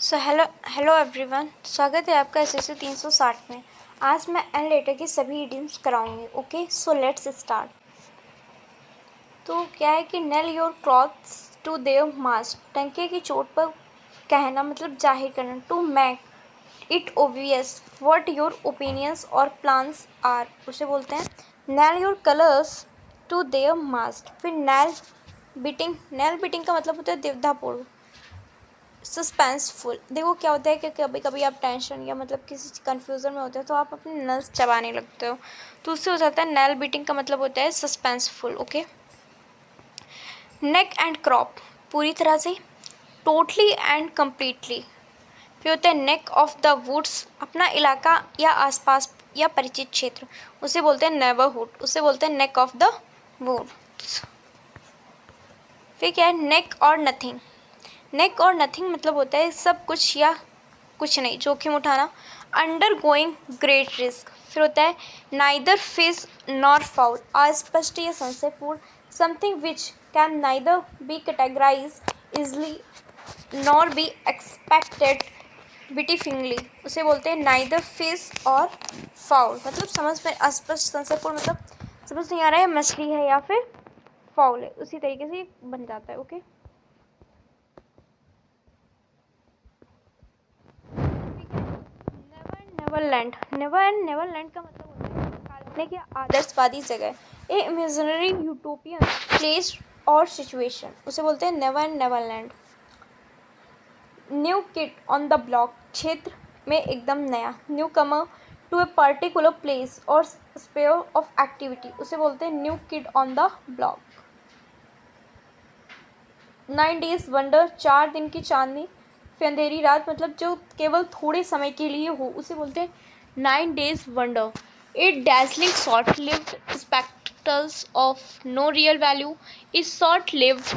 So hello everyone, स्वागत है आपका एसएससी 360 में। आज मैं एन लेटर की सभी इडियम्स कराऊंगी। Okay, so let's start. तो क्या है कि nail your clothes to their mast, टंके की चोट पर कहना मतलब जाहिर करना। To make it obvious what your opinions और प्लान्स आर, उसे बोलते हैं nail your colours to their mast. फिर नेल बीटिंग का मतलब होता है देवधापूर्व। सस्पेंसफुल, देखो क्या होता है कि कभी कभी आप टेंशन या मतलब किसी कन्फ्यूज़न में होते हो तो आप अपने नल्स चबाने लगते हो, तो उससे हो जाता है नेल बीटिंग का मतलब होता है suspenseful. Okay. Neck and crop, पूरी तरह से, टोटली एंड कम्प्लीटली। फिर होता है नेक ऑफ द वुड्स, अपना इलाका या आसपास या परिचित क्षेत्र, उसे बोलते हैं नेबरहुड, उसे बोलते हैं नेक ऑफ द वुड्स। फिर क्या है नेक और नथिंग। नेक और नथिंग मतलब होता है सब कुछ या कुछ नहीं, जोखिम उठाना। Undergoing great risk. फिर होता है नाइदर फिश नॉर फाउल, अस्पष्ट या संशयपूर्ण। Something which can neither be categorise easily nor be expected विटिफिंगली, उसे बोलते हैं नाइदर फिश और फाउल। मतलब समझ में अस्पष्ट, संशयपूर्ण मतलब समझ नहीं आ रहा है मछली है या फिर फाउल है, उसी तरीके से बन जाता है। Okay. Neverland, never end Neverland का मतलब होता है काल्पनिक या आदर्शवादी जगह, ए इमेजिनरी यूटोपियन प्लेस और सिचुएशन, उसे बोलते हैं never end Neverland. New kid on the block, क्षेत्र में एकदम नया। Newcomer to a particular place और स्पेयर ऑफ एक्टिविटी, उसे बोलते हैं new kid on the block. 9 days wonder, 4 दिन की चांदनी। फिर अंधेरी रात मतलब जो केवल थोड़े समय के लिए हो, उसे बोलते हैं 9 days wonder. 8 dazzling short lived spectacles of no real value is short lived।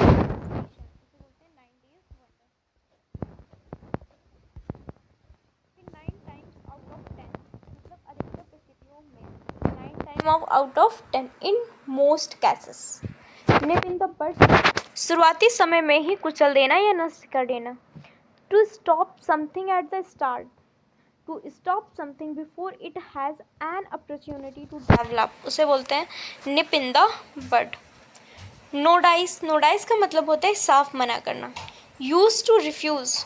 Out of 10 in most cases. Nib in the but, शुरुआती समय में ही कुचल देना या नष्ट कर देना। To stop something at the start, to stop something before it has an opportunity to develop, उसे बोलते हैं nip in the bud. No dice, no dice का मतलब होता है साफ मना करना। Use to refuse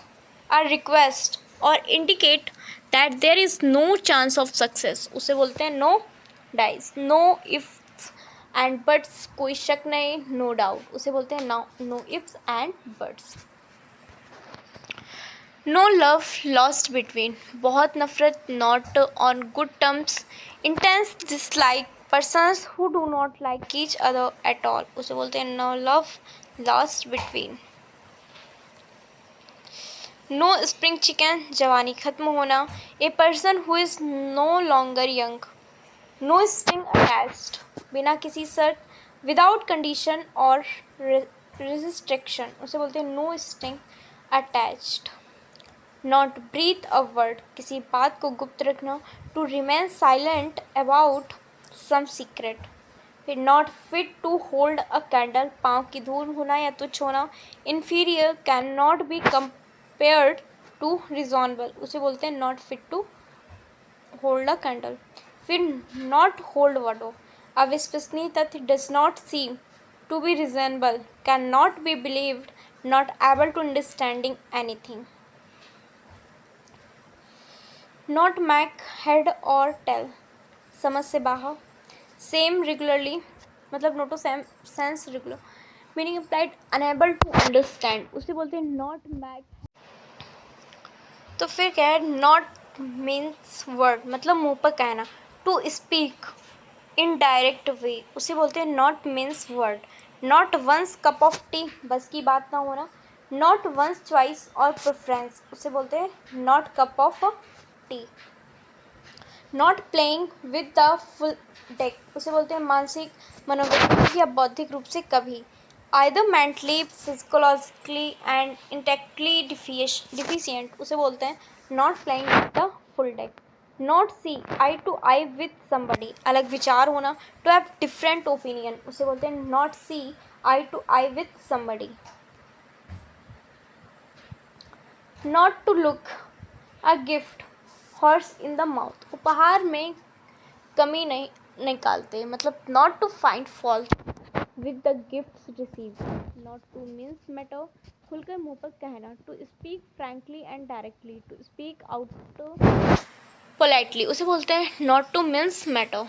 a request और indicate that there is no chance of success, उसे बोलते हैं no dice. No if and buts, कोई शक नहीं, नो डाउट, उसे बोलते हैं no ifs and buts. No love lost between, बहुत नफरत, not on good terms. Intense dislike, persons who do not like each other at all, उसे बोलते हैं no love lost between. No spring chicken, जवानी खत्म होना। A person who is no longer young. No string attached, बिना किसी शर्त, without condition और रिस्ट्रिक्शन, उसे बोलते हैं no string attached. Not breathe a word, किसी बात को गुप्त रखना। To remain silent about some secret. फिर not fit to hold a candle, पाँव की धूल होना या तुच्छ होना। Inferior, can not be compared to reasonable, उसे बोलते हैं not fit to hold a candle. फिर नॉट होल्ड वाटर, अविश्वसनीय तथ्य, does not seem to be reasonable, can not be believed, not able to understanding anything. Not make head और tail, समझ से बाहर। सेम रेगुलरली मतलब नोटो same sense regular, meaning applied unable to understand, उसे बोलते हैं नॉट मैक। तो फिर क्या है नॉट मीन्स वर्ड मतलब मुंह पर कहना। To speak in direct way, उसे बोलते हैं not mince word. Not one's cup of tea, बस की बात ना होना। नॉट वंस चॉइस और प्रेफरेंस, उसे बोलते हैं not cup of tea. Not playing with the full deck, उसे बोलते हैं मानसिक, मनोवैज्ञानिक या बौद्धिक रूप से कभी। Either mentally, physicologically and intellectually deficient, उसे बोलते हैं not playing with the full deck. Not see eye to eye with somebody, अलग विचार होना। टू हैव डिफरेंट ओपिनियन, उसे बोलते हैं not see eye to eye with somebody. Not to look a gift horse in the mouth, उपहार में कमी नहीं निकालते, मतलब not to find fault with the gifts received, not to mince matter, खुलकर मुंह पर कहना, to speak frankly and directly, to speak out politely, उसे बोलते हैं not to mince matter.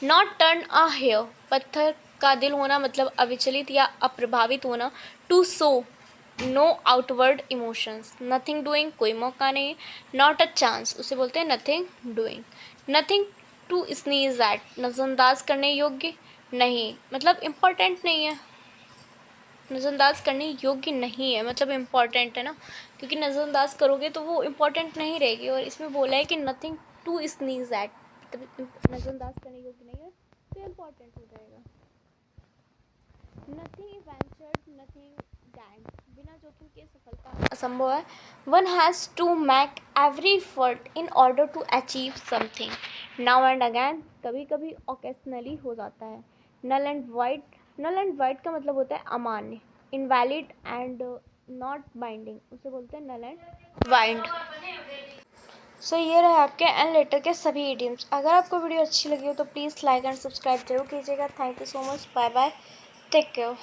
Not turn a hair, पत्थर का दिल होना मतलब अविचलित या अप्रभावित होना। To show no outward emotions, nothing doing, कोई मौका नहीं। नॉट अ चांस, उसे बोलते हैं nothing doing. Nothing to sneeze at, नज़रअंदाज करने योग्य नहीं, मतलब इम्पोर्टेंट नहीं है, नज़रअंदाज करने योग्य नहीं है मतलब इम्पॉर्टेंट है ना, क्योंकि नज़रअंदाज करोगे तो वो इम्पॉर्टेंट नहीं रहेगी। और इसमें बोला है कि नथिंग टू स्नीज एट, मतलब नज़रअंदाज करने योग्य नहीं है तो इम्पॉर्टेंट हो जाएगा। नथिंग वेंचर्ड, नथिंग गैंड, बिना जोखिम के सफलता असंभव है। One has to make every effort in order to achieve something, now and again, कभी कभी ओकेजनली हो जाता है। Null and void, null and void का मतलब होता है अमान्य, इनवैलिड एंड नॉट बाइंडिंग, उसे बोलते हैं नल एंड वाइड। सो ये रहे आपके एंड लेटर के सभी इडियम्स। अगर आपको वीडियो अच्छी लगी हो तो प्लीज़ लाइक एंड सब्सक्राइब जरूर कीजिएगा। Thank you so much, bye bye, take care.